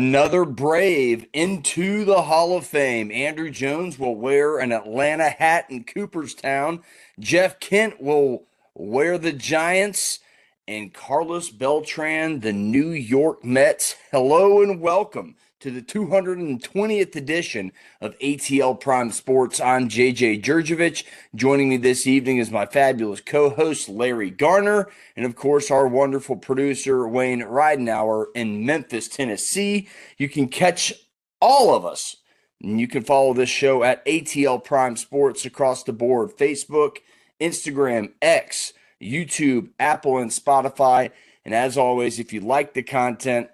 Another Brave into the Hall of Fame. Andrew Jones will wear an Atlanta hat in Cooperstown. Jeff Kent will wear the Giants. And Carlos Beltran, the New York Mets. Hello and welcome to the 220th edition of ATL Prime Sports. I'm JJ Jurjevich. Joining me this evening is my fabulous co-host, Larry Gardner, and of course, our wonderful producer, Wayne Ridenauer in Memphis, Tennessee. You can catch all of us, and you can follow this show at ATL Prime Sports across the board: Facebook, Instagram, X, YouTube, Apple, and Spotify. And as always, if you like the content,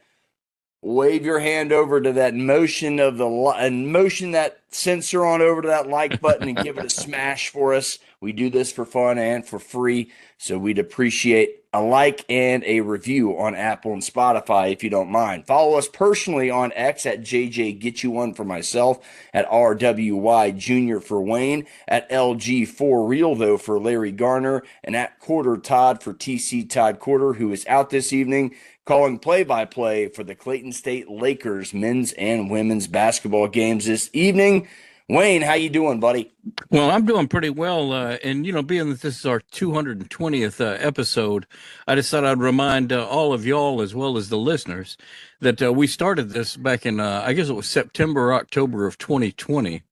wave your hand over to that motion that sensor on over to that like button and give it a smash for us. We do this for fun and for free, so we'd appreciate a like and a review on Apple and Spotify if you don't mind. Follow us personally on X at JJ Get You One for myself, at RWY Junior for Wayne, at LG4 Real though for Larry Garner, and at Corder Todd for TC Todd Corder, who is out this evening calling play-by-play for the Clayton State Lakers men's and women's basketball games this evening. Wayne, how you doing, buddy? Well, I'm doing pretty well, and being that this is our 220th episode, I just thought I'd remind all of y'all as well as the listeners that we started this back in, I guess it was September or October of 2020,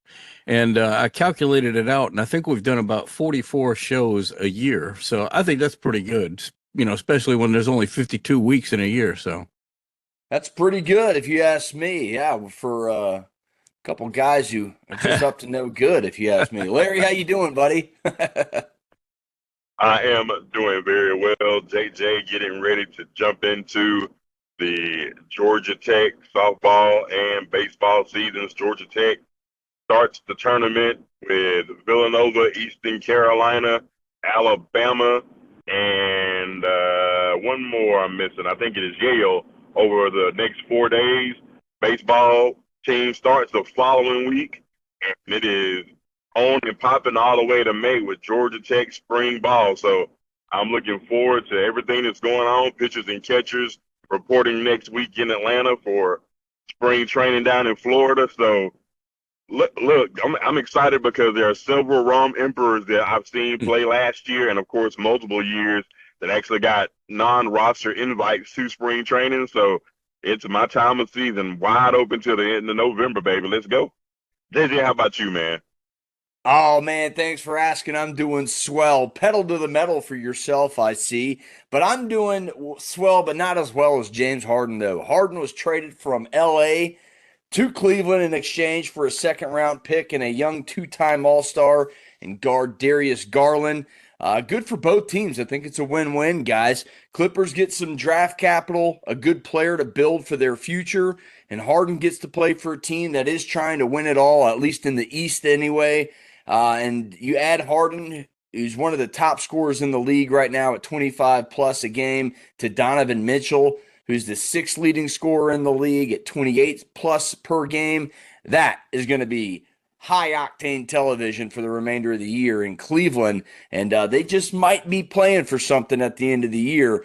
and I calculated it out, and I think we've done about 44 shows a year, so I think that's pretty good, especially when there's only 52 weeks in a year, so. That's pretty good if you ask me. Yeah, for couple guys who are just up to no good, if you ask me. Larry, how you doing, buddy? I am doing very well. JJ getting ready to jump into the Georgia Tech softball and baseball seasons. Georgia Tech starts the tournament with Villanova, Eastern Carolina, Alabama, and one more I'm missing. I think it is Yale over the next 4 days. Baseball team starts the following week, and it is on and popping all the way to May with Georgia Tech spring ball. So I'm looking forward to everything that's going on. Pitchers and catchers reporting next week in Atlanta for spring training down in Florida. So look, I'm excited because there are several Rom Emperors that I've seen play last year, and of course multiple years that actually got non-roster invites to spring training. So it's my time of season, wide open till the end of November, baby. Let's go. JJ, how about you, man? Oh, man, thanks for asking. I'm doing swell. Pedal to the metal for yourself, I see. But I'm doing swell, but not as well as James Harden, though. Harden was traded from L.A. to Cleveland in exchange for a second-round pick and a young two-time All-Star in guard Darius Garland. Good for both teams. I think it's a win-win, guys. Clippers get some draft capital, a good player to build for their future, and Harden gets to play for a team that is trying to win it all, at least in the East anyway. And you add Harden, who's one of the top scorers in the league right now at 25-plus a game, to Donovan Mitchell, who's the sixth leading scorer in the league at 28-plus per game. That is going to be high-octane television for the remainder of the year in Cleveland, and they just might be playing for something at the end of the year,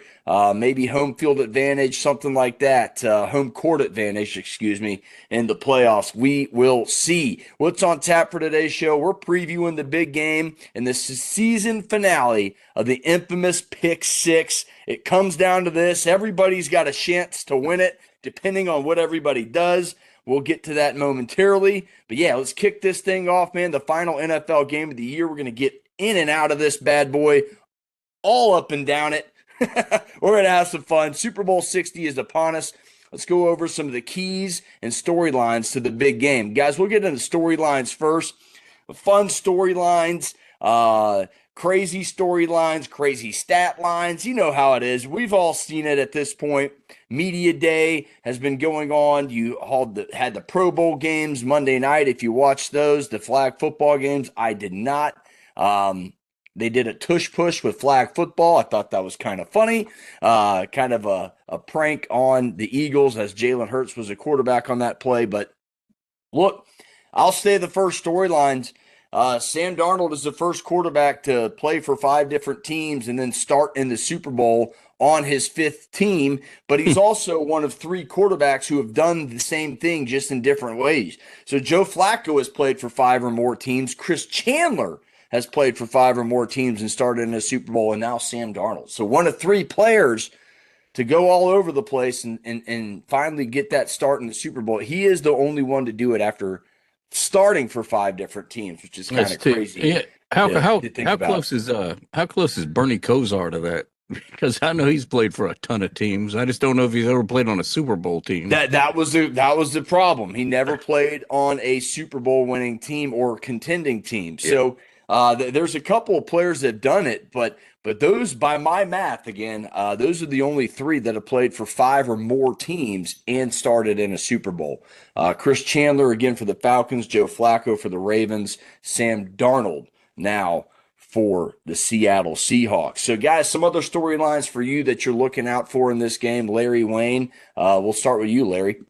maybe home field advantage, something like that, home court advantage, excuse me, in the playoffs. We will see. What's on tap for today's show? We're previewing the big game and the season finale of the infamous Pick Six. It comes down to this. Everybody's got a chance to win it, depending on what everybody does. We'll get to that momentarily. But yeah, let's kick this thing off, man. The final NFL game of the year. We're going to get in and out of this bad boy, all up and down it. We're going to have some fun. Super Bowl 60 is upon us. Let's go over some of the keys and storylines to the big game. Guys, we'll get into storylines first. Fun storylines, crazy storylines, crazy stat lines. You know how it is. We've all seen it at this point. Media day has been going on. You had the Pro Bowl games Monday night. If you watched those, the flag football games, I did not. They did a tush push with flag football. I thought that was kind of funny. Kind of a prank on the Eagles, as Jalen Hurts was a quarterback on that play. But look, I'll say the first storylines. Sam Darnold is the first quarterback to play for 5 different teams and then start in the Super Bowl on his 5th team, but he's also one of 3 quarterbacks who have done the same thing just in different ways. So Joe Flacco has played for 5 or more teams. Chris Chandler has played for 5 or more teams and started in a Super Bowl, and now Sam Darnold. So one of 3 players to go all over the place and finally get that start in the Super Bowl. He is the only one to do it after starting for 5 different teams, which is kind of crazy. Yeah. To think How about. close is Bernie Kosar to that? Because I know he's played for a ton of teams. I just don't know if he's ever played on a Super Bowl team. That was the problem. He never played on a Super Bowl winning team or contending team. So there's a couple of players that have done it, but those, by my math, again, those are the only 3 that have played for 5 or more teams and started in a Super Bowl. Chris Chandler again for the Falcons, Joe Flacco for the Ravens, Sam Darnold now for the Seattle Seahawks. So, guys, some other storylines for you that you're looking out for in this game. Larry, Wayne, we'll start with you, Larry.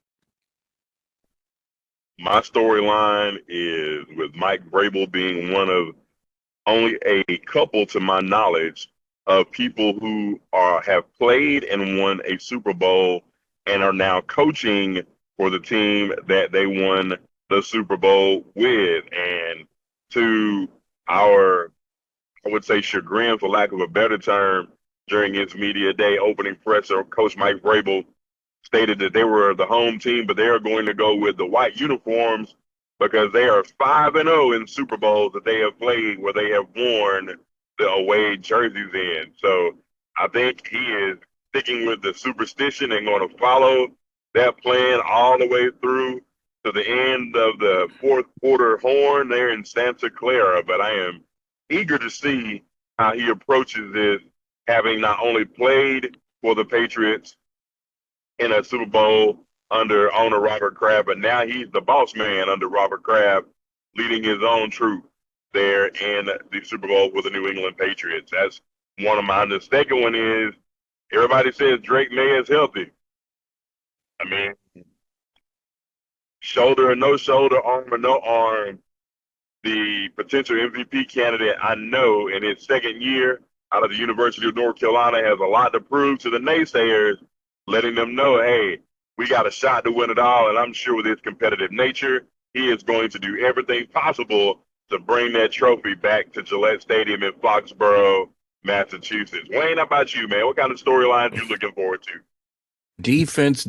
My storyline is with Mike Vrabel being one of only a couple, to my knowledge, of people who have played and won a Super Bowl and are now coaching for the team that they won the Super Bowl with. And to our, I would say, chagrin, for lack of a better term, during his media day opening presser, Coach Mike Vrabel stated that they were the home team, but they are going to go with the white uniforms because they are 5-0 in Super Bowls that they have played where they have worn the away jerseys in. So I think he is sticking with the superstition and going to follow that plan all the way through to the end of the 4th quarter horn there in Santa Clara. But I am eager to see how he approaches this, having not only played for the Patriots in a Super Bowl under owner Robert Kraft, but now he's the boss man under Robert Kraft, leading his own troop there in the Super Bowl with the New England Patriots. That's one of mine. The second one is everybody says Drake May is healthy. I mean, shoulder or no shoulder, arm or no arm, the potential MVP candidate, I know, in his 2nd year out of the University of North Carolina has a lot to prove to the naysayers, letting them know, hey, we got a shot to win it all, and I'm sure with his competitive nature, he is going to do everything possible to bring that trophy back to Gillette Stadium in Foxborough, Massachusetts. Wayne, how about you, man? What kind of storylines are you looking forward to? Defense.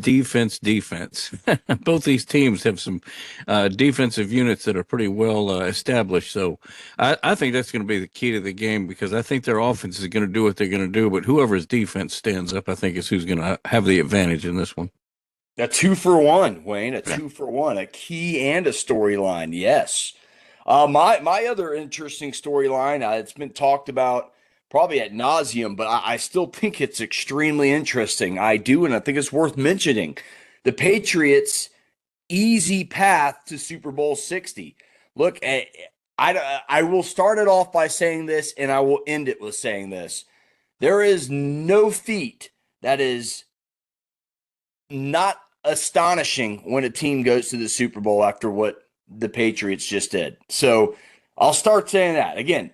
Both these teams have some defensive units that are pretty well established. So I think that's going to be the key to the game because I think their offense is going to do what they're going to do. But whoever's defense stands up, I think, is who's going to have the advantage in this one. A 2-for-1, Wayne. A 2-for-1, a key and a storyline. Yes. My other interesting storyline, it's been talked about probably ad nauseum, but I still think it's extremely interesting. I do, and I think it's worth mentioning. The Patriots' easy path to Super Bowl 60. Look, I will start it off by saying this, and I will end it with saying this. There is no feat that is not astonishing when a team goes to the Super Bowl after what the Patriots just did. So I'll start saying that. Again,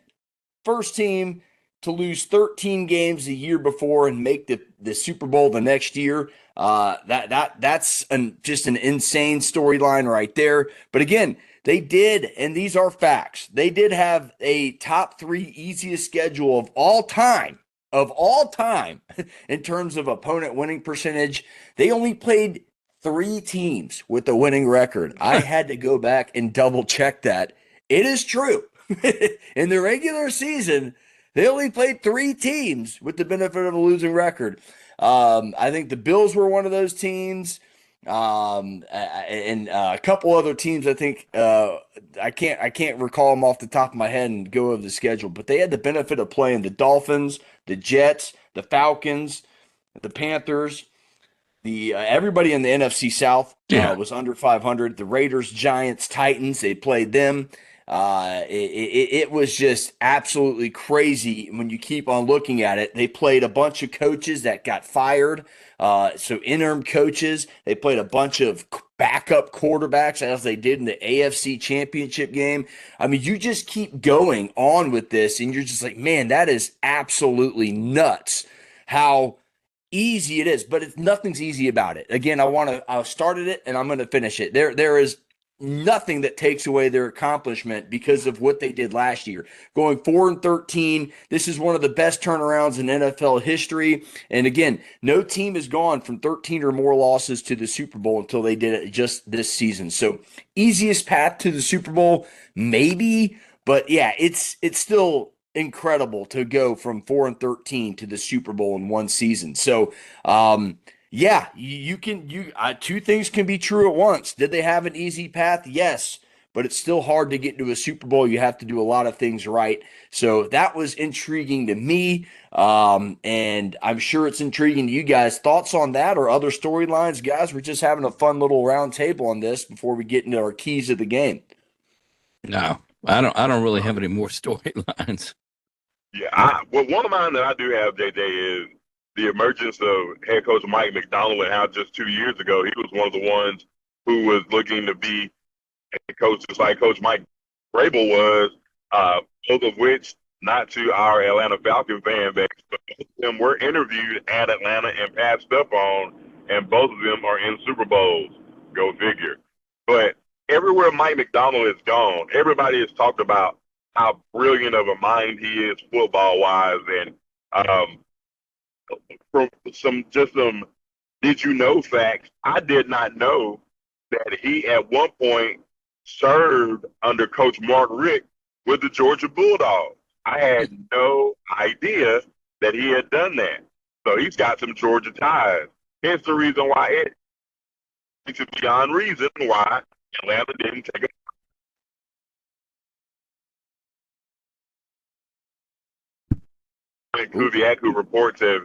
first team to lose 13 games a year before and make the Super Bowl the next year. That's just an insane storyline right there. But again, they did, and these are facts, they did have a top 3 easiest schedule of all time in terms of opponent winning percentage. They only played 3 teams with a winning record. I had to go back and double check that. It is true. In the regular season, they only played 3 teams with the benefit of a losing record. I think the Bills were one of those teams, and a couple other teams. I think I can't recall them off the top of my head and go over the schedule, but they had the benefit of playing the Dolphins, the Jets, the Falcons, the Panthers. Everybody in the NFC South was under 500. The Raiders, Giants, Titans, they played them. It was just absolutely crazy when you keep on looking at it. They played a bunch of coaches that got fired, so interim coaches. They played a bunch of backup quarterbacks as they did in the AFC Championship game. I mean, you just keep going on with this, and you're just like, man, that is absolutely nuts how easy it is, but nothing's easy about it. Again, I started it and I'm going to finish it. There is nothing that takes away their accomplishment because of what they did last year. Going 4-13, this is one of the best turnarounds in NFL history. And again, no team has gone from 13 or more losses to the Super Bowl until they did it just this season. So, easiest path to the Super Bowl, maybe, but yeah, it's still incredible to go from 4-13 to the Super Bowl in one season. So, yeah, you can two things can be true at once. Did they have an easy path? Yes, but it's still hard to get to a Super Bowl. You have to do a lot of things right. So that was intriguing to me, and I'm sure it's intriguing to you guys. Thoughts on that or other storylines, guys? We're just having a fun little round table on this before we get into our keys of the game. No, I don't really have any more storylines. Yeah, well, one of mine that I do have, JJ, is the emergence of head coach Mike McDonald and how just 2 years ago he was one of the ones who was looking to be a coach just like Coach Mike Vrabel was, both of which, not to our Atlanta Falcon fan base, but both of them were interviewed at Atlanta and passed up on, and both of them are in Super Bowls. Go figure. But everywhere Mike McDonald has gone, everybody has talked about how brilliant of a mind he is football-wise, and from some did you know facts, I did not know that he at one point served under Coach Mark Richt with the Georgia Bulldogs. I had no idea that he had done that. So he's got some Georgia ties. Hence the reason why it's beyond reason why Atlanta didn't take him. Kubiak, who reports have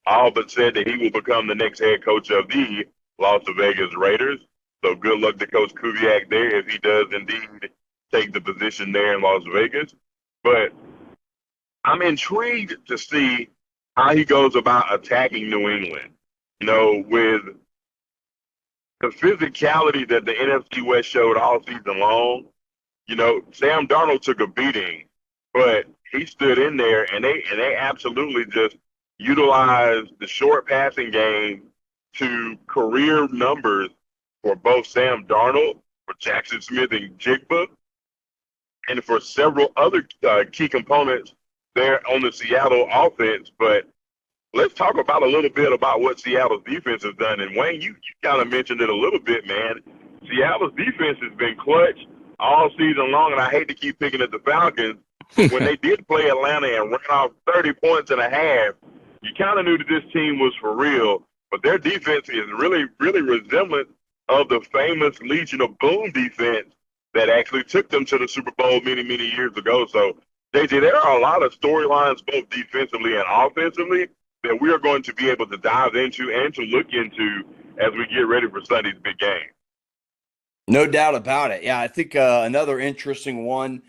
all but said that he will become the next head coach of the Las Vegas Raiders. So good luck to Coach Kubiak there if he does indeed take the position there in Las Vegas. But I'm intrigued to see how he goes about attacking New England. You know, with the physicality that the NFC West showed all season long, you know, Sam Darnold took a beating, but he stood in there, and they absolutely just utilized the short passing game to career numbers for both Sam Darnold, for Jackson Smith and Jigba, and for several other key components there on the Seattle offense. But let's talk about a little bit about what Seattle's defense has done. And Wayne, you kind of mentioned it a little bit, man. Seattle's defense has been clutch all season long, and I hate to keep picking at the Falcons, but when they did play Atlanta and ran off 30 points and a half, you kind of knew that this team was for real. But their defense is really, really resemblant of the famous Legion of Boom defense that actually took them to the Super Bowl many, many years ago. So, JJ, there are a lot of storylines, both defensively and offensively, that we are going to be able to dive into and to look into as we get ready for Sunday's big game. No doubt about it. Yeah, I think another interesting one,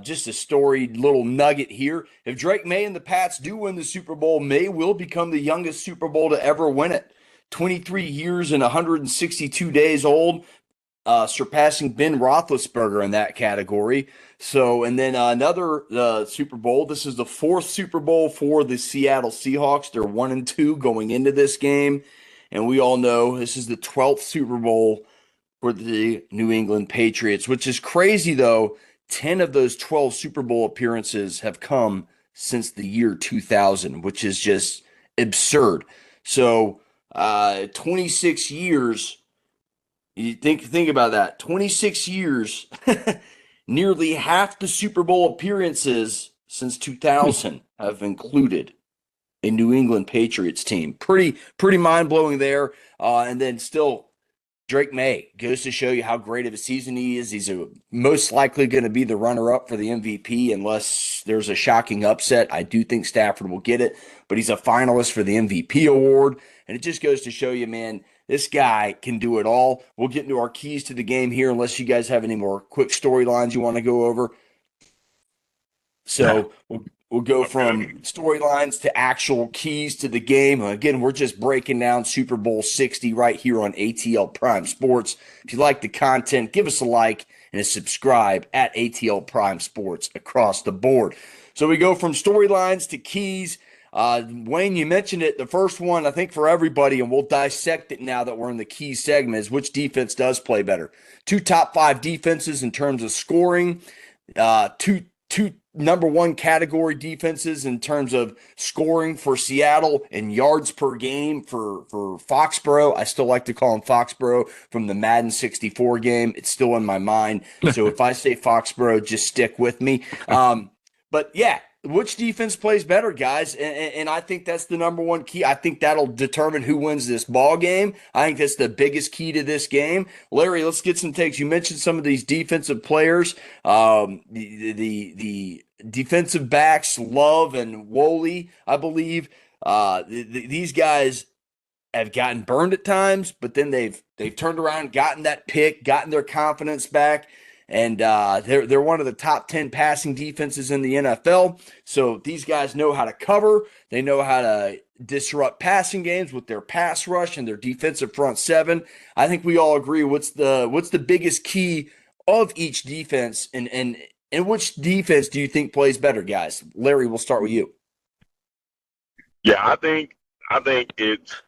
just a storied little nugget here. If Drake May and the Pats do win the Super Bowl, May will become the youngest Super Bowl to ever win it. 23 years and 162 days old, surpassing Ben Roethlisberger in that category. So, and then another Super Bowl. This is the fourth Super Bowl for the Seattle Seahawks. They're 1-2 going into this game. And we all know this is the 12th Super Bowl for the New England Patriots, which is crazy, though. 10 of those 12 Super Bowl appearances have come since the year 2000, which is just absurd. So, 26 years, you think about that. 26 years, nearly half the Super Bowl appearances since 2000 have included a New England Patriots team. Pretty mind-blowing there. And then still, Drake May goes to show you how great of a season he is. He's most likely going to be the runner-up for the MVP unless there's a shocking upset. I do think Stafford will get it, but he's a finalist for the MVP award. And it just goes to show you, man, this guy can do it all. We'll get into our keys to the game here unless you guys have any more quick storylines you want to go over. So We'll go Okay. from storylines to actual keys to the game. Again, we're just breaking down Super Bowl 60 right here on ATL Prime Sports. If you like the content, give us a like and a subscribe at ATL Prime Sports across the board. So we go from storylines to keys. Wayne, you mentioned it. The first one, I think, for everybody, and we'll dissect it now that we're in the key segment, is which defense does play better. Two top five defenses in terms of scoring, two number one category defenses in terms of scoring for Seattle and yards per game for Foxborough. I still like to call them Foxborough from the Madden 64 game. It's still in my mind. So if I say Foxborough, just stick with me. But yeah, which defense plays better, guys? And I think that's the number one key. I think that'll determine who wins this ball game. I think that's the biggest key to this game. Larry, let's get some takes. You mentioned some of these defensive players, the defensive backs, Love and Woolley, I believe. These guys have gotten burned at times, but then they've turned around, gotten that pick, gotten their confidence back. And they're one of the top 10 passing defenses in the NFL. So these guys know how to cover. They know how to disrupt passing games with their pass rush and their defensive front seven. I think we all agree. What's the biggest key of each defense, and which defense do you think plays better, guys? Larry, we'll start with you. Yeah, I think it's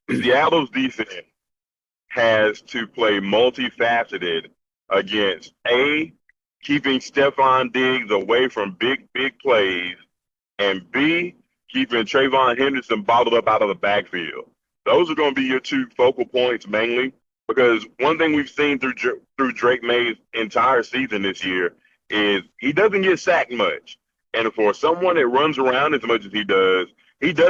Seattle's defense has to play multifaceted against keeping Stephon Diggs away from big plays, and B, keeping Trayvon Henderson bottled up out of the backfield. Those are going to be your two focal points mainly, because one thing we've seen through Drake May's entire season this year is he doesn't get sacked much. And for someone that runs around as much as he does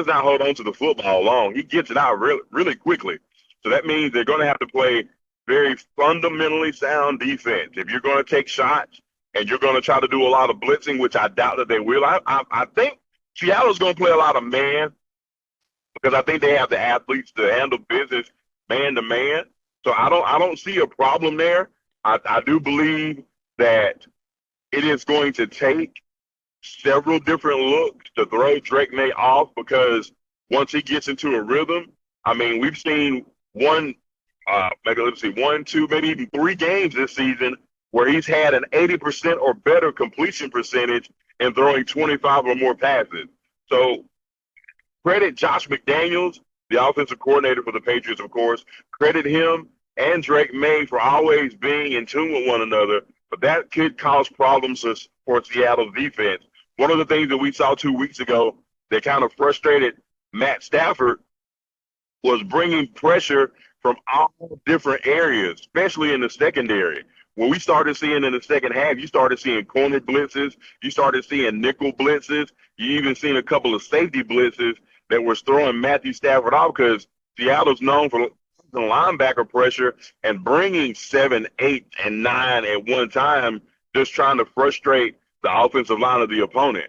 not hold on to the football long. He gets it out really, really quickly. So that means they're going to have to play very fundamentally sound defense. If you're going to take shots and you're going to try to do a lot of blitzing, which I doubt that they will, I think Seattle's going to play a lot of man, because I think they have the athletes to handle business man to man. So I don't see a problem there. I do believe that it is going to take several different looks to throw Drake May off, because once he gets into a rhythm, I mean, we've seen one, two, maybe even three games this season where he's had an 80% or better completion percentage and throwing 25 or more passes. So credit Josh McDaniels, the offensive coordinator for the Patriots, of course. Credit him and Drake May for always being in tune with one another. But that could cause problems for Seattle's defense. One of the things that we saw 2 weeks ago that kind of frustrated Matt Stafford was bringing pressure from all different areas, especially in the secondary. When we started seeing in the second half, you started seeing corner blitzes, you started seeing nickel blitzes, you even seen a couple of safety blitzes that was throwing Matthew Stafford off, because Seattle's known for the linebacker pressure and bringing 7, 8, and 9 at one time, just trying to frustrate the offensive line of the opponent.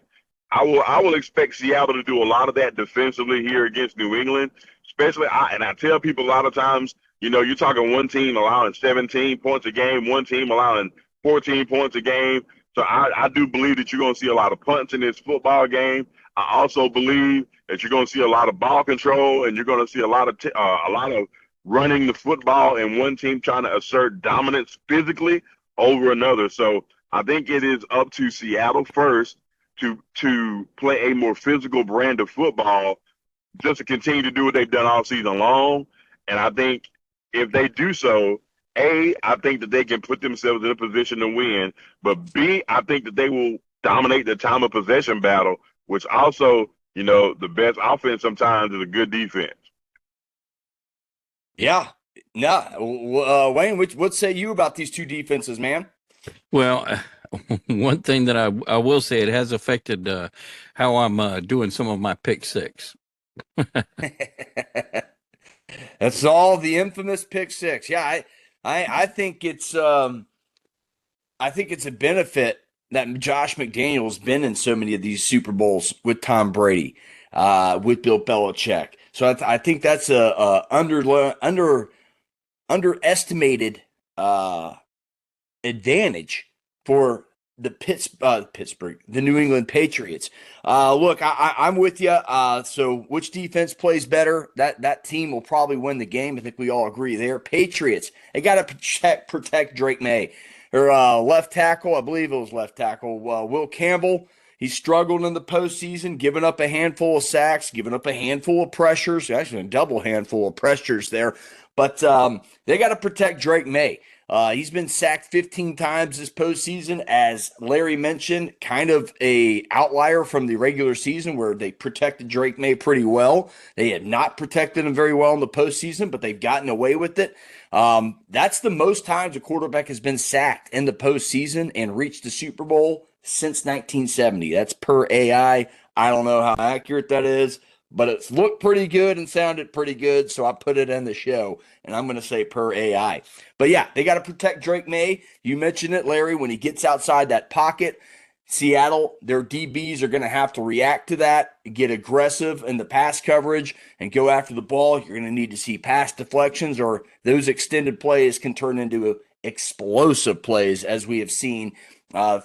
I will expect Seattle to do a lot of that defensively here against New England, especially. I tell people a lot of times, you're talking one team allowing 17 points a game, one team allowing 14 points a game. So I do believe that you're going to see a lot of punts in this football game. I also believe that you're going to see a lot of ball control, and you're going to see a lot of running the football, and one team trying to assert dominance physically over another. So I think it is up to Seattle first to play a more physical brand of football, just to continue to do what they've done all season long. And I think if they do so, A, I think that they can put themselves in a position to win. But B, I think that they will dominate the time of possession battle, which also, the best offense sometimes is a good defense. Yeah. No, Wayne, what say you about these two defenses, man? Well, one thing that I will say, it has affected how I'm doing some of my pick six. That's all the infamous pick six. Yeah, I think it's a benefit that Josh McDaniels been in so many of these Super Bowls with Tom Brady, with Bill Belichick. So I think that's a underestimated advantage for the New England Patriots. Look, I'm with you. So which defense plays better? That team will probably win the game. I think we all agree there. Patriots, they got to protect Drake May. Or left tackle, I believe it was left tackle, Will Campbell. He struggled in the postseason, giving up a handful of sacks, giving up a handful of pressures, actually a double handful of pressures there. But they got to protect Drake May. He's been sacked 15 times this postseason, as Larry mentioned, kind of a outlier from the regular season where they protected Drake May pretty well. They had not protected him very well in the postseason, but they've gotten away with it. That's the most times a quarterback has been sacked in the postseason and reached the Super Bowl since 1970. That's per AI. I don't know how accurate that is, but it's looked pretty good and sounded pretty good, so I put it in the show, and I'm going to say per AI. But yeah, they got to protect Drake May. You mentioned it, Larry, when he gets outside that pocket. Seattle, their DBs are going to have to react to that, get aggressive in the pass coverage, and go after the ball. You're going to need to see pass deflections, or those extended plays can turn into explosive plays, as we have seen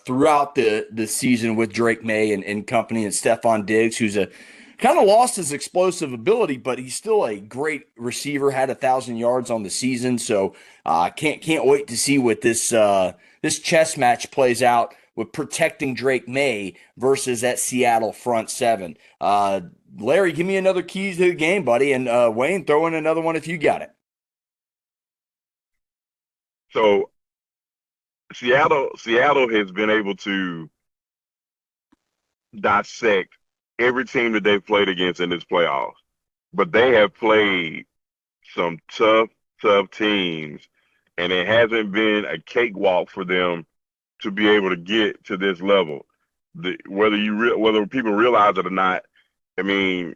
throughout the season with Drake May and company, and Stephon Diggs, who's a kind of lost his explosive ability, but he's still a great receiver. Had 1,000 yards on the season, so can't wait to see what this chess match plays out with protecting Drake May versus that Seattle front seven. Larry, give me another keys to the game, buddy, and Wayne, throw in another one if you got it. So Seattle has been able to dissect every team that they've played against in this playoffs, but they have played some tough teams, and it hasn't been a cakewalk for them to be able to get to this level. Whether people realize it or not, I mean,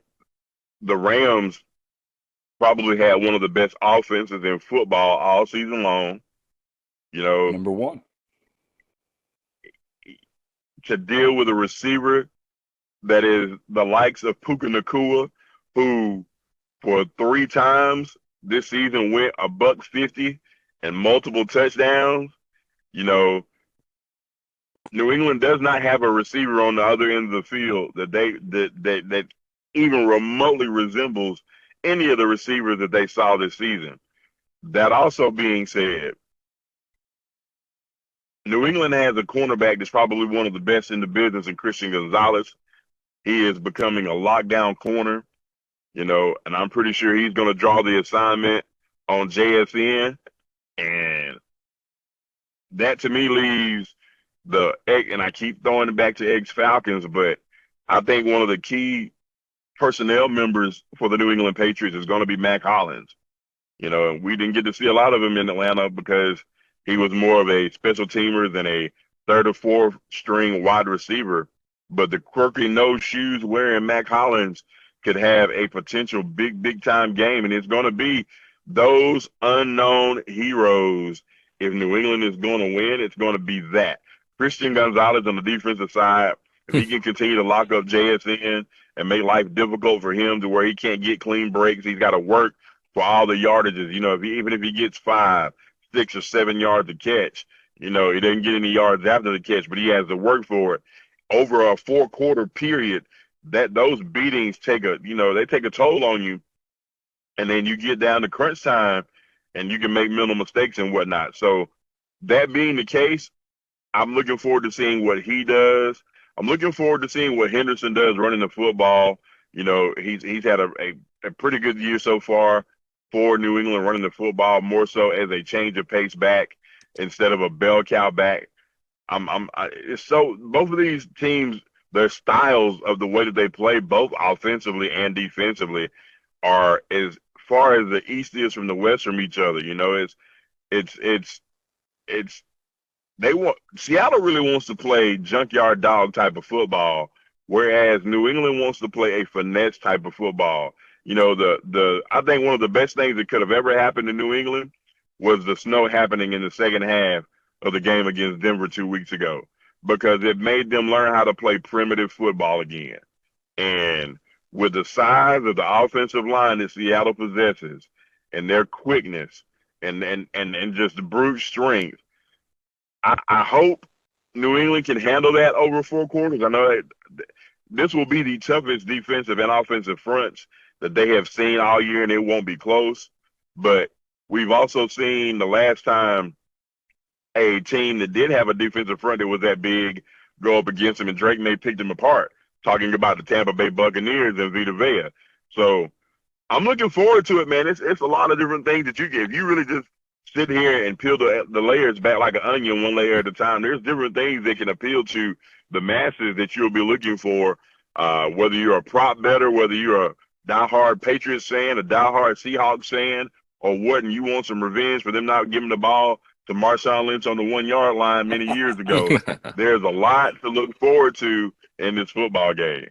the Rams probably had one of the best offenses in football all season long. You know, Number one. To deal with a receiver that is the likes of Puka Nacua, who for 3 times this season went $150 and multiple touchdowns. You know, New England does not have a receiver on the other end of the field that even remotely resembles any of the receivers that they saw this season. That also being said, New England has a cornerback that's probably one of the best in the business in Christian Gonzalez. He is becoming a lockdown corner, and I'm pretty sure he's going to draw the assignment on JSN. And that to me leaves and I keep throwing it back to ex-Falcons, but I think one of the key personnel members for the New England Patriots is going to be Mac Hollins. We didn't get to see a lot of him in Atlanta because he was more of a special teamer than a third or fourth string wide receiver. But the quirky no shoes wearing Mac Hollins could have a potential big time game, and it's going to be those unknown heroes. If New England is going to win, it's going to be that. Christian Gonzalez on the defensive side, if he can continue to lock up JSN and make life difficult for him to where he can't get clean breaks, he's got to work for all the yardages. Even if he gets 5, 6, or 7 yards to catch, he doesn't get any yards after the catch, but he has to work for it. Over a 4-quarter period, those beatings take a toll on you, and then you get down to crunch time, and you can make mental mistakes and whatnot. So that being the case, I'm looking forward to seeing what he does. I'm looking forward to seeing what Henderson does running the football. He's had a pretty good year so far for New England running the football, more so as a change of pace back instead of a bell cow back. Both of these teams, their styles of the way that they play, both offensively and defensively, are as far as the East is from the West from each other. Seattle really wants to play junkyard dog type of football, whereas New England wants to play a finesse type of football. I think one of the best things that could have ever happened in New England was the snow happening in the second half of the game against Denver 2 weeks ago, because it made them learn how to play primitive football again. And with the size of the offensive line that Seattle possesses and their quickness and just the brute strength, I hope New England can handle that over 4 quarters. I know that this will be the toughest defensive and offensive fronts that they have seen all year, and it won't be close. But we've also seen the last time a team that did have a defensive front that was that big go up against them, and Drake May picked them apart, talking about the Tampa Bay Buccaneers and Vita Vea. So I'm looking forward to it, man. It's a lot of different things that you get. If you really just sit here and peel the layers back like an onion, one layer at a time, there's different things that can appeal to the masses that you'll be looking for, whether you're a prop bettor, whether you're a diehard Patriots fan, a diehard Seahawks fan, or what, and you want some revenge for them not giving the ball to Marshawn Lynch on the 1 yard line many years ago. There's a lot to look forward to in this football game.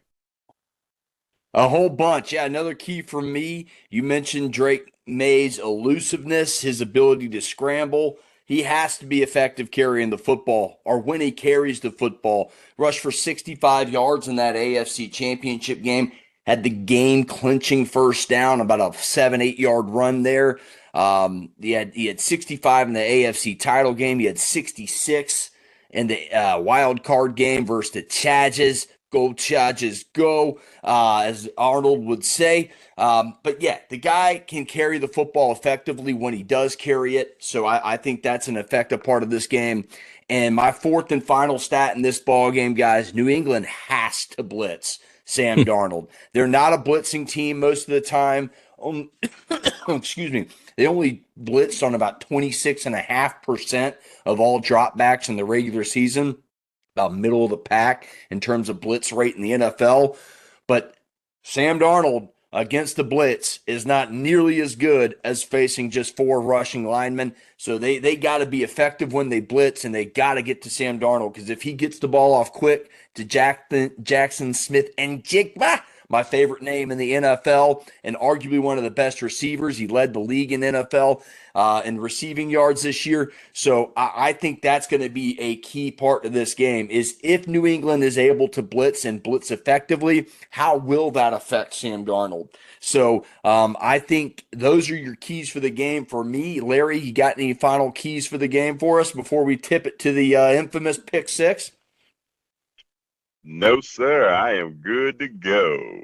A whole bunch. Yeah, another key for me, you mentioned Drake May's elusiveness, his ability to scramble. He has to be effective carrying the football, or when he carries the football. Rushed for 65 yards in that AFC Championship game. Had the game-clinching first down, about a 7-8 yard run there. He had 65 in the AFC title game. He had 66 in the wild card game versus the Chargers. Go Chargers, go, as Arnold would say. But yeah, the guy can carry the football effectively when he does carry it. So I think that's an effective part of this game. And my fourth and final stat in this ball game, guys, New England has to blitz Sam Darnold. They're not a blitzing team most of the time. Excuse me. They only blitzed on about 26.5% of all dropbacks in the regular season. About middle of the pack in terms of blitz rate in the NFL. But Sam Darnold against the blitz is not nearly as good as facing just 4 rushing linemen. So they got to be effective when they blitz, and they got to get to Sam Darnold, because if he gets the ball off quick to Jackson Smith and Jigba, my favorite name in the NFL, and arguably one of the best receivers. He led the league in NFL in receiving yards this year. So I think that's going to be a key part of this game, is if New England is able to blitz and blitz effectively, how will that affect Sam Darnold? So I think those are your keys for the game for me. Larry, you got any final keys for the game for us before we tip it to the infamous pick six? No, sir. I am good to go.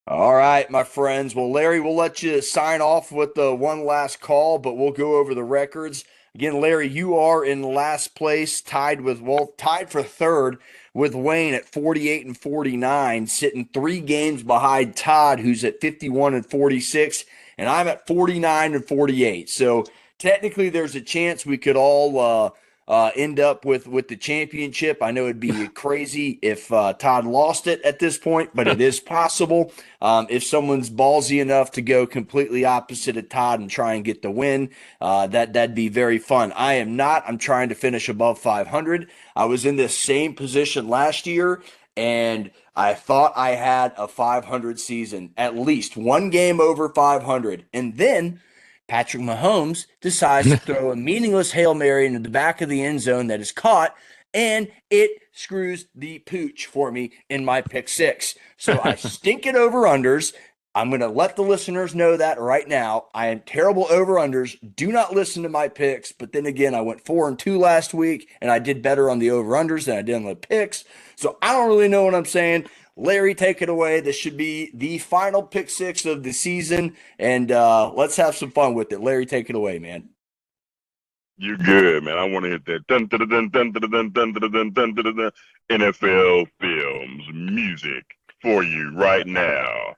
All right, my friends. Well, Larry, we'll let you sign off with the one last call, but we'll go over the records. Again, Larry, you are in last place, tied for third with Wayne at 48 and 49, sitting 3 games behind Todd, who's at 51 and 46, and I'm at 49 and 48. So technically, there's a chance we could all end up with the championship. I know it'd be crazy if Todd lost it at this point, but it is possible. If someone's ballsy enough to go completely opposite of Todd and try and get the win, that'd be very fun. I am not. I'm trying to finish above 500. I was in this same position last year, and I thought I had a 500 season, at least one game over 500, and then Patrick Mahomes decides to throw a meaningless Hail Mary into the back of the end zone that is caught, and it screws the pooch for me in my pick six. So I stink at over-unders. I'm going to let the listeners know that right now. I am terrible over-unders. Do not listen to my picks. But then again, I went 4-2 last week, and I did better on the over-unders than I did on the picks. So I don't really know what I'm saying. Larry, take it away. This should be the final pick six of the season, and let's have some fun with it. Larry, take it away, man. You're good, man. I want to hit that dun dun dun dun dun dun dun dun dun dun dun dun NFL Films music for you right now.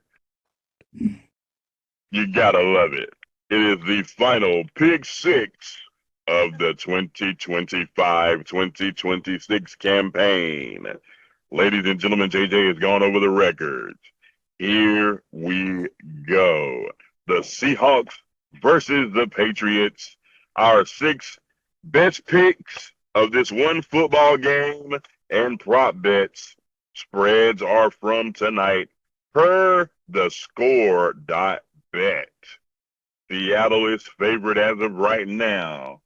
You gotta love it. It is the final pick six of the 2025-2026 campaign. Ladies and gentlemen, JJ has gone over the records. Here we go. The Seahawks versus the Patriots. Our 6 best picks of this one football game and prop bets. Spreads are from tonight per the score.bet. Seattle is favored as of right now.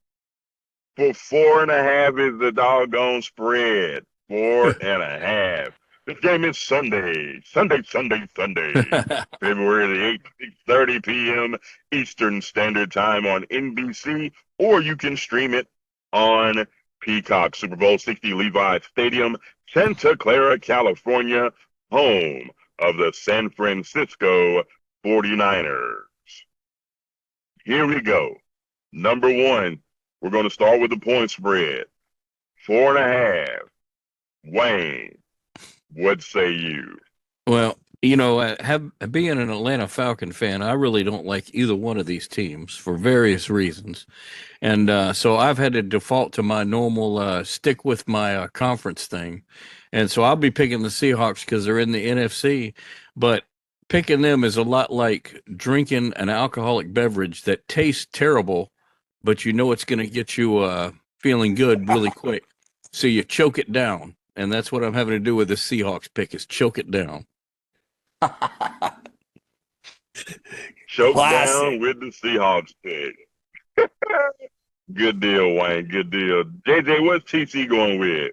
For 4.5 is the doggone spread. 4.5. This game is Sunday. February the 8th, 6:30 p.m. Eastern Standard Time on NBC, or you can stream it on Peacock Super Bowl 60 Levi Stadium, Santa Clara, California, home of the San Francisco 49ers. Here we go. Number one, we're going to start with the point spread. 4.5. Wayne, what say you? Well, being an Atlanta Falcon fan, I really don't like either one of these teams for various reasons. And so I've had to default to my normal stick with my conference thing. And so I'll be picking the Seahawks because they're in the NFC. But picking them is a lot like drinking an alcoholic beverage that tastes terrible, but you know it's going to get you feeling good really quick. So you choke it down. And that's what I'm having to do with the Seahawks pick is choke it down. Choke Classic. down with the Seahawks pick. Good deal, Wayne. Good deal. JJ, what's TC going with?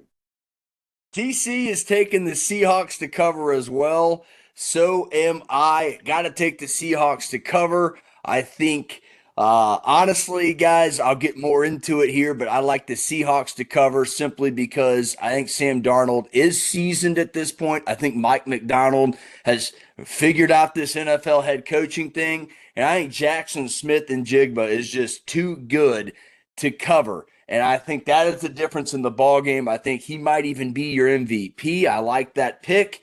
TC is taking the Seahawks to cover as well. So am I. Got to take the Seahawks to cover. I think, honestly, guys, I'll get more into it here, but I like the Seahawks to cover simply because I think Sam Darnold is seasoned at this point. I think Mike McDonald has figured out this NFL head coaching thing, and I think Jackson Smith and Jigba is just too good to cover. And I think that is the difference in the ball game. I think he might even be your MVP. I like that pick.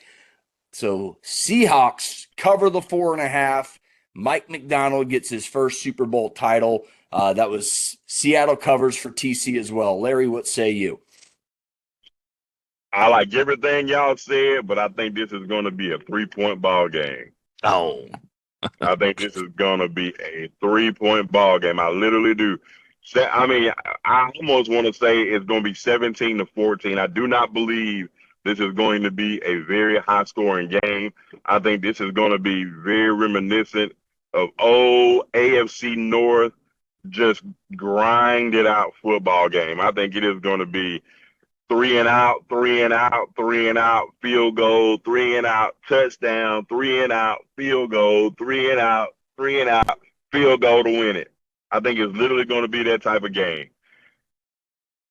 So Seahawks cover the 4.5. Mike McDonald gets his first Super Bowl title. That was Seattle covers for TC as well. Larry, what say you? I like everything y'all said, but I think this is going to be a 3-point ball game. Oh, I think this is going to be a 3-point ball game. I literally do. I mean, I almost want to say it's going to be 17-14. I do not believe this is going to be a very high-scoring game. I think this is going to be very reminiscent of old AFC North, just grinded out football game. I think it is going to be 3 and out, 3 and out, 3 and out, field goal, 3 and out, touchdown, 3 and out, field goal, 3 and out, 3 and out, field goal to win it. I think it's literally going to be that type of game.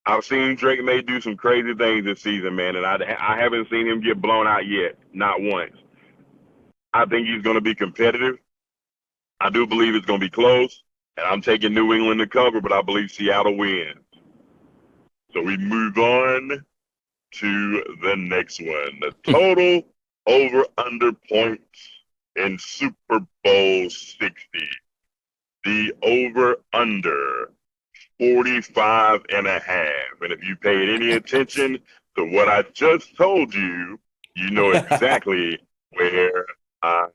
I've seen Drake May do some crazy things this season, man, and I haven't seen him get blown out yet, not once. I think he's going to be competitive. I do believe it's going to be close, and I'm taking New England to cover, but I believe Seattle wins. So we move on to the next one. The total over-under points in Super Bowl 60. The over-under 45.5. And if you paid any attention to what I just told you, you know exactly where I'm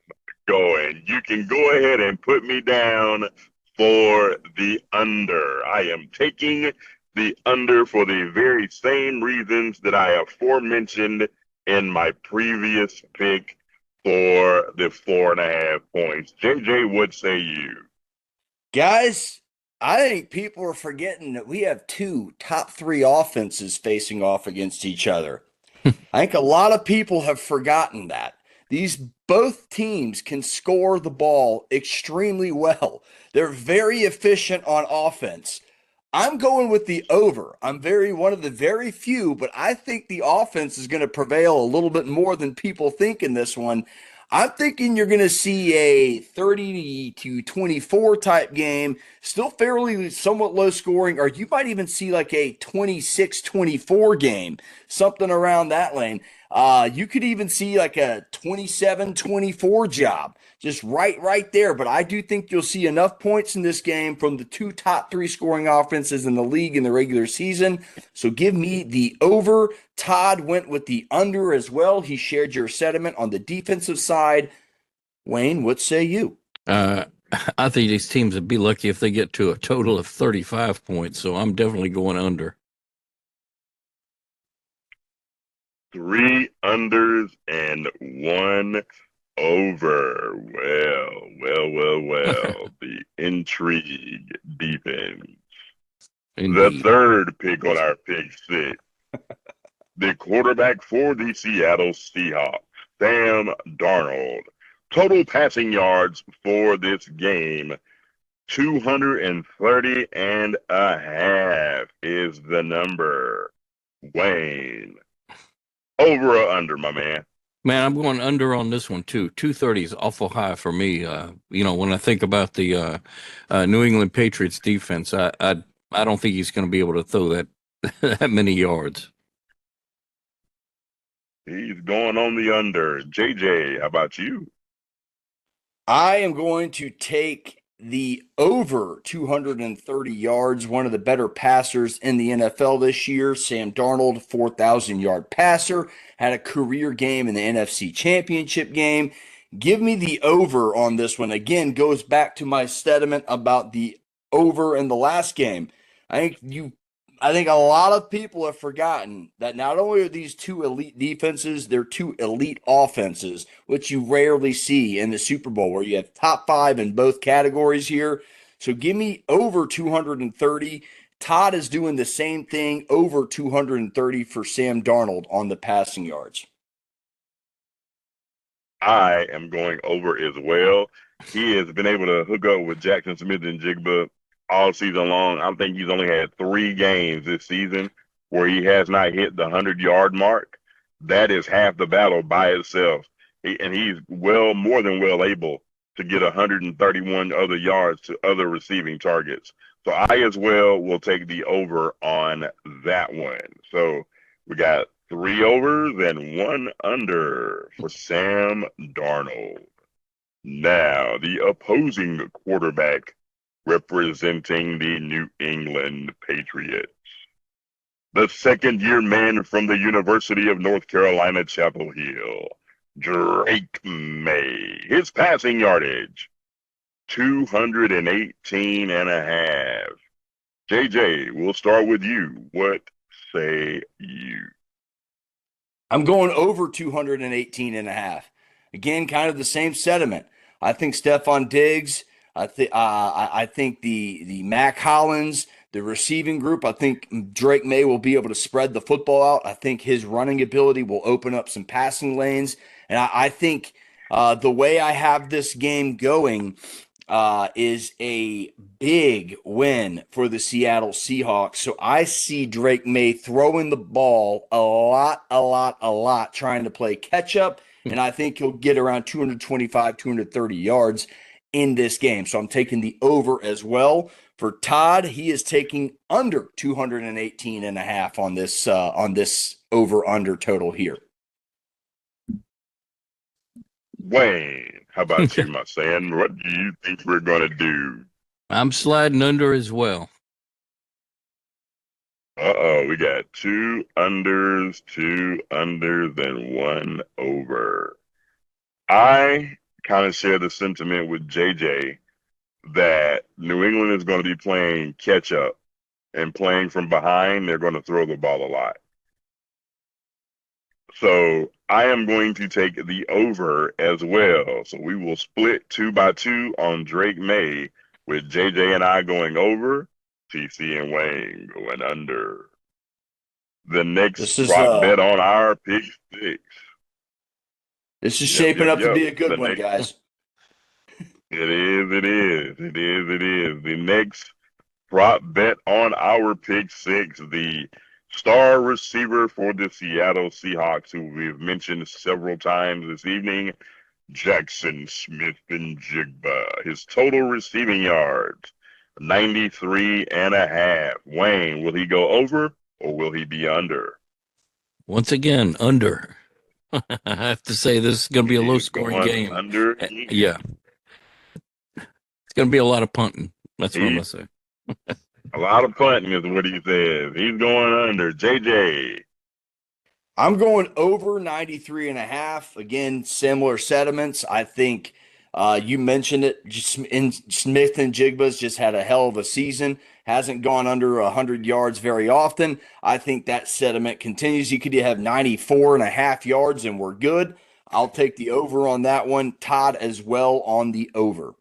going. You can go ahead and put me down for the under. I am taking the under for the very same reasons that I aforementioned in my previous pick for the 4.5 points. JJ, what say you? Guys, I think people are forgetting that we have two top three offenses facing off against each other. I think a lot of people have forgotten that. These both teams can score the ball extremely well. They're very efficient on offense. I'm going with the over. I'm one of the very few, but I think the offense is going to prevail a little bit more than people think in this one. I'm thinking you're going to see a 30-24 type game, still fairly somewhat low scoring, or you might even see like a 26-24 game, something around that lane. You could even see like a 27-24 job, just right there. But I do think you'll see enough points in this game from the two top three scoring offenses in the league in the regular season. So give me the over. Todd went with the under as well. He shared your sentiment on the defensive side. Wayne, what say you? I think these teams would be lucky if they get to a total of 35 points. So I'm definitely going under. 3 unders and 1 over. Well. The intrigue deepens. Indeed. The third pick on our pick six. The quarterback for the Seattle Seahawks, Sam Darnold. Total passing yards for this game, 230 and a half is the number. Wayne, over or under, my man? Man, I'm going under on this one too. 230 is awful high for me. When I think about the New England Patriots defense, I don't think he's going to be able to throw that that many yards. He's going on the under. JJ, how about you? I am going to take the over 230 yards, one of the better passers in the NFL this year. Sam Darnold, 4,000-yard passer, had a career game in the NFC Championship game. Give me the over on this one. Again, goes back to my statement about the over in the last game. I think a lot of people have forgotten that not only are these two elite defenses, they're two elite offenses, which you rarely see in the Super Bowl, where you have top five in both categories here. So give me over 230. Todd is doing the same thing, over 230 for Sam Darnold on the passing yards. I am going over as well. He has been able to hook up with Jackson Smith and Jigba all season long. I think he's only had 3 games this season where he has not hit the 100-yard mark. That is half the battle by itself. He's more than well able to get 131 other yards to other receiving targets. So I as well will take the over on that one. So we got 3 overs and 1 under for Sam Darnold. Now, the opposing quarterback representing the New England Patriots. The second-year man from the University of North Carolina, Chapel Hill, Drake May. His passing yardage, 218 and a half. JJ, we'll start with you. What say you? I'm going over 218 and a half. Again, kind of the same sentiment. I think Stephon Diggs, I think the Mac Hollins, the receiving group, I think Drake May will be able to spread the football out. I think his running ability will open up some passing lanes. And I think the way I have this game going is a big win for the Seattle Seahawks. So I see Drake May throwing the ball a lot, trying to play catch up. And I think he'll get around 225, 230 yards in this game. So I'm taking the over as well. For Todd, he is taking under 218 and a half on this over under total here. Wayne, how about you, my son? What do you think we're going to do? I'm sliding under as well. We got 2 unders, and 1 over. I kind of share the sentiment with JJ that New England is going to be playing catch up and playing from behind. They're going to throw the ball a lot. So I am going to take the over as well. So we will split 2 by 2 on Drake May, with JJ and I going over, TC and Wayne going under. The next prop bet on our pick 6. This is shaping up to be a good one, guys. It is. The next prop bet on our pick 6, the star receiver for the Seattle Seahawks, who we've mentioned several times this evening, Jackson Smith and Jigba. His total receiving yards, 93 and a half. Wayne, will he go over or will he be under? Once again, under. I have to say this is going to be a low-scoring game. Under? Yeah. It's going to be a lot of punting. That's what I'm going to say. A lot of punting is what he says. He's going under. JJ. I'm going over 93 and a half. Again, similar sentiments. I think you mentioned it. Smith and Jigba's just had a hell of a season. Hasn't gone under 100 yards very often. I think that sentiment continues. You could have 94 and a half yards and we're good. I'll take the over on that one. Todd as well on the over.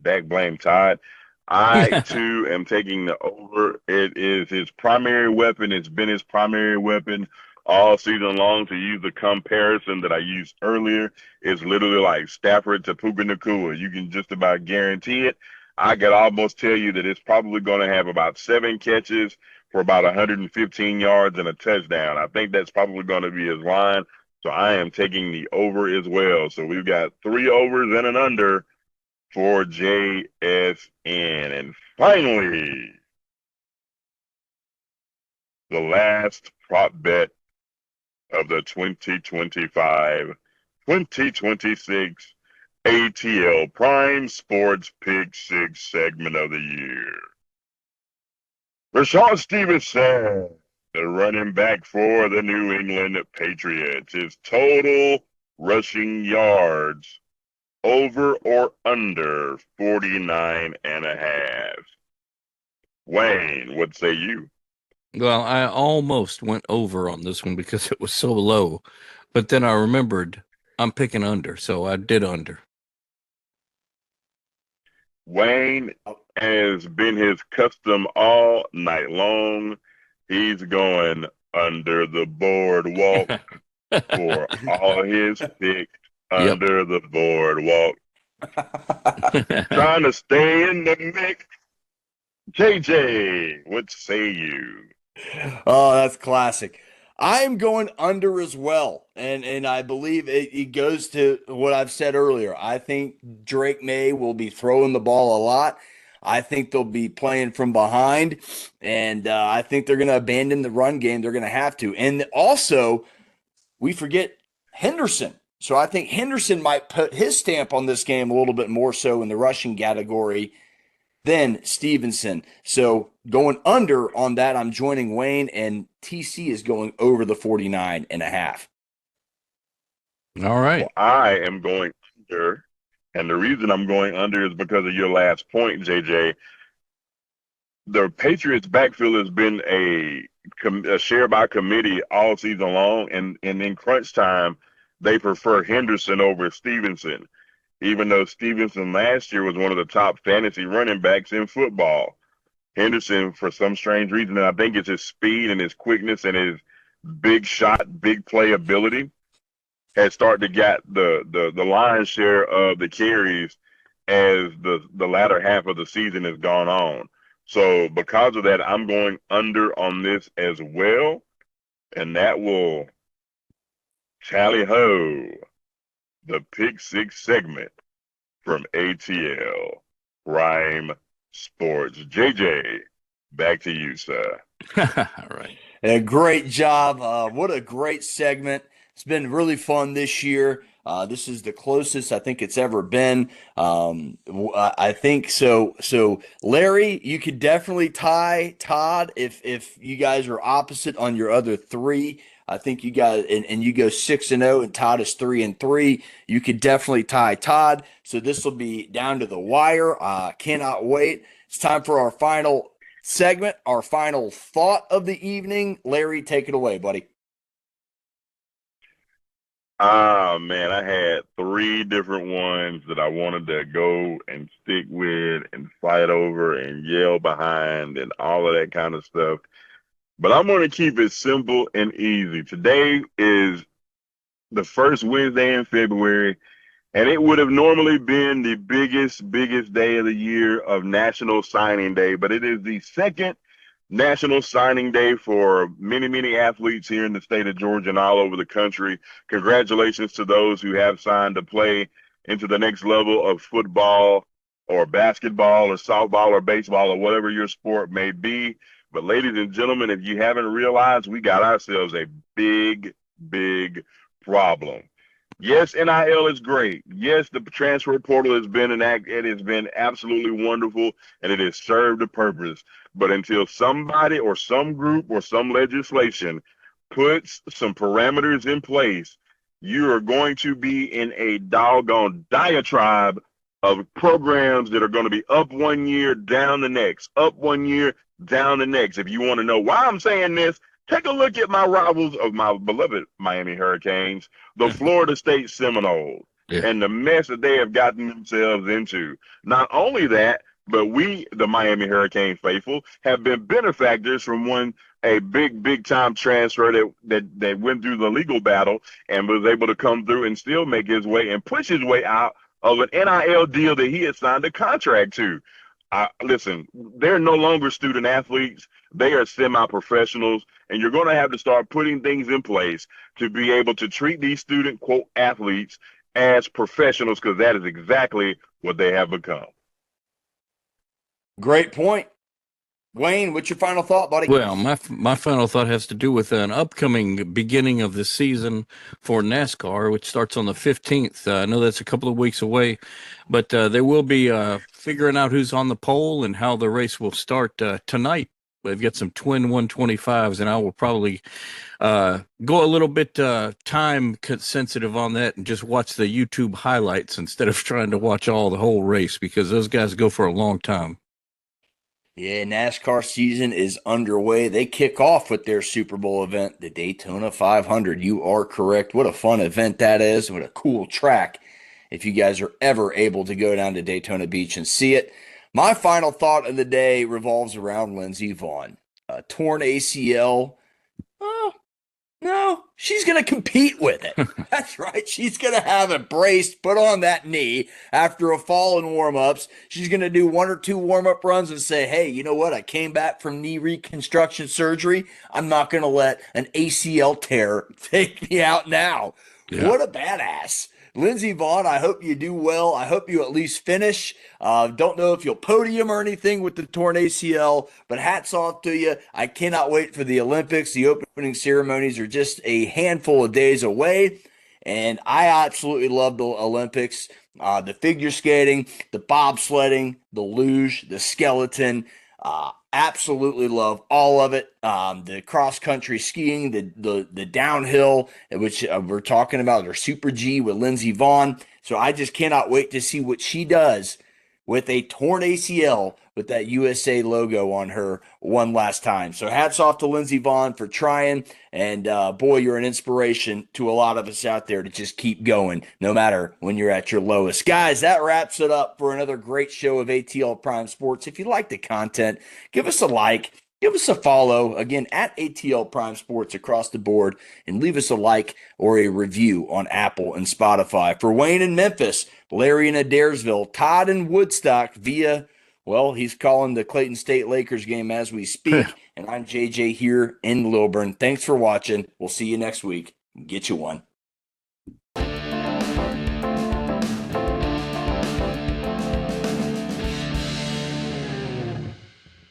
Back blame Todd. I, too, am taking the over. It is his primary weapon. It's been his primary weapon all season long, to use the comparison that I used earlier, is literally like Stafford to Puka Nacua. You can just about guarantee it. I could almost tell you that it's probably going to have about 7 catches for about 115 yards and a touchdown. I think that's probably going to be his line. So I am taking the over as well. So we've got 3 overs and an under for JSN. And finally, the last prop bet of the 2025-2026 ATL Prime Sports Pick 6 segment of the year. Rashawn Stevenson, the running back for the New England Patriots, his total rushing yards over or under 49.5. Wayne, what say you? Well, I almost went over on this one because it was so low, but then I remembered I'm picking under, so I did under. Wayne has been his custom all night long. He's going under the boardwalk for all his picks under the boardwalk. Trying to stay in the mix. JJ, what say you? Oh, that's classic. I'm going under as well. And I believe it goes to what I've said earlier. I think Drake May will be throwing the ball a lot. I think they'll be playing from behind. And I think they're going to abandon the run game. They're going to have to. And also, we forget Henderson. So I think Henderson might put his stamp on this game a little bit more so in the rushing category than Stevenson. So going under on that, I'm joining Wayne, and TC is going over the 49.5. All right. Well, I am going under, and the reason I'm going under is because of your last point, JJ. The Patriots' backfield has been a share by committee all season long, and in crunch time, they prefer Henderson over Stevenson, even though Stevenson last year was one of the top fantasy running backs in football. Henderson, for some strange reason, and I think it's his speed and his quickness and his big shot, big play ability, has started to get the lion's share of the carries as the latter half of the season has gone on. So because of that, I'm going under on this as well, and that will tally ho the Pick 6 segment from ATL Prime Sports. JJ, back to you, sir. All right. A great job. What a great segment. It's been really fun this year. This is the closest I think it's ever been. I think so. So Larry, you could definitely tie Todd if you guys are opposite on your other 3. I think you guys and you go 6-0 and Todd is 3-3. You could definitely tie Todd. So this will be down to the wire. Cannot wait. It's time for our final segment, our final thought of the evening. Larry, take it away, buddy. Man, I had 3 different ones that I wanted to go and stick with and fight over and yell behind and all of that kind of stuff. But I'm going to keep it simple and easy. Today is the first Wednesday in February, and it would have normally been the biggest day of the year of National Signing Day, but it is the second National Signing Day for many athletes here in the state of Georgia and all over the country. Congratulations to those who have signed to play into the next level of football or basketball or softball or baseball or whatever your sport may be. But ladies and gentlemen, if you haven't realized, we got ourselves a big problem. Yes, NIL is great. Yes, the transfer portal has been it has been absolutely wonderful, and it has served a purpose. But until somebody or some group or some legislation puts some parameters in place, you are going to be in a doggone diatribe of programs that are going to be up one year, down the next, up one year, down the next. If you want to know why I'm saying this, take a look at my rivals of my beloved Miami Hurricanes, the Florida State Seminoles, and the mess that they have gotten themselves into. Not only that, but we, the Miami Hurricane faithful, have been benefactors from one a big time transfer that went through the legal battle and was able to come through and still make his way and push his way out of an NIL deal that he had signed a contract to. Listen, they're no longer student athletes. They are semi-professionals, and you're going to have to start putting things in place to be able to treat these student, quote, athletes as professionals, because that is exactly what they have become. Great point. Wayne, what's your final thought, buddy? Well, my final thought has to do with an upcoming beginning of the season for NASCAR, which starts on the 15th. I know that's a couple of weeks away, but they will be figuring out who's on the pole and how the race will start tonight. They've got some twin 125s, and I will probably go a little bit time sensitive on that and just watch the YouTube highlights instead of trying to watch all the whole race, because those guys go for a long time. Yeah, NASCAR season is underway. They kick off with their Super Bowl event, the Daytona 500. You are correct. What a fun event that is. What a cool track if you guys are ever able to go down to Daytona Beach and see it. My final thought of the day revolves around Lindsey Vonn. Torn ACL. Oh, no, she's going to compete with it. That's right. She's going to have it braced, put on that knee after a fall in warm-ups. She's going to do 1 or 2 warm-up runs and say, hey, you know what? I came back from knee reconstruction surgery. I'm not going to let an ACL tear take me out now. Yeah. What a badass. Lindsey Vonn, I hope you do well. I hope you at least finish. Don't know if you'll podium or anything with the torn ACL, but hats off to you. I cannot wait for the Olympics. The opening ceremonies are just a handful of days away, and I absolutely love the Olympics. The figure skating, the bobsledding, the luge, the skeleton. Absolutely love all of it. The cross country skiing, the downhill, which we're talking about, or Super G with Lindsey Vonn. So I just cannot wait to see what she does with a torn ACL with that USA logo on her one last time. So hats off to Lindsey Vonn for trying. And boy, you're an inspiration to a lot of us out there to just keep going, no matter when you're at your lowest. Guys, that wraps it up for another great show of ATL Prime Sports. If you like the content, give us a like. Give us a follow, again, at ATL Prime Sports across the board, and leave us a like or a review on Apple and Spotify. For Wayne in Memphis, Larry in Adairsville, Todd in Woodstock via, well, he's calling the Clayton State Lakers game as we speak, and I'm JJ here in Lilburn. Thanks for watching. We'll see you next week. Get you one.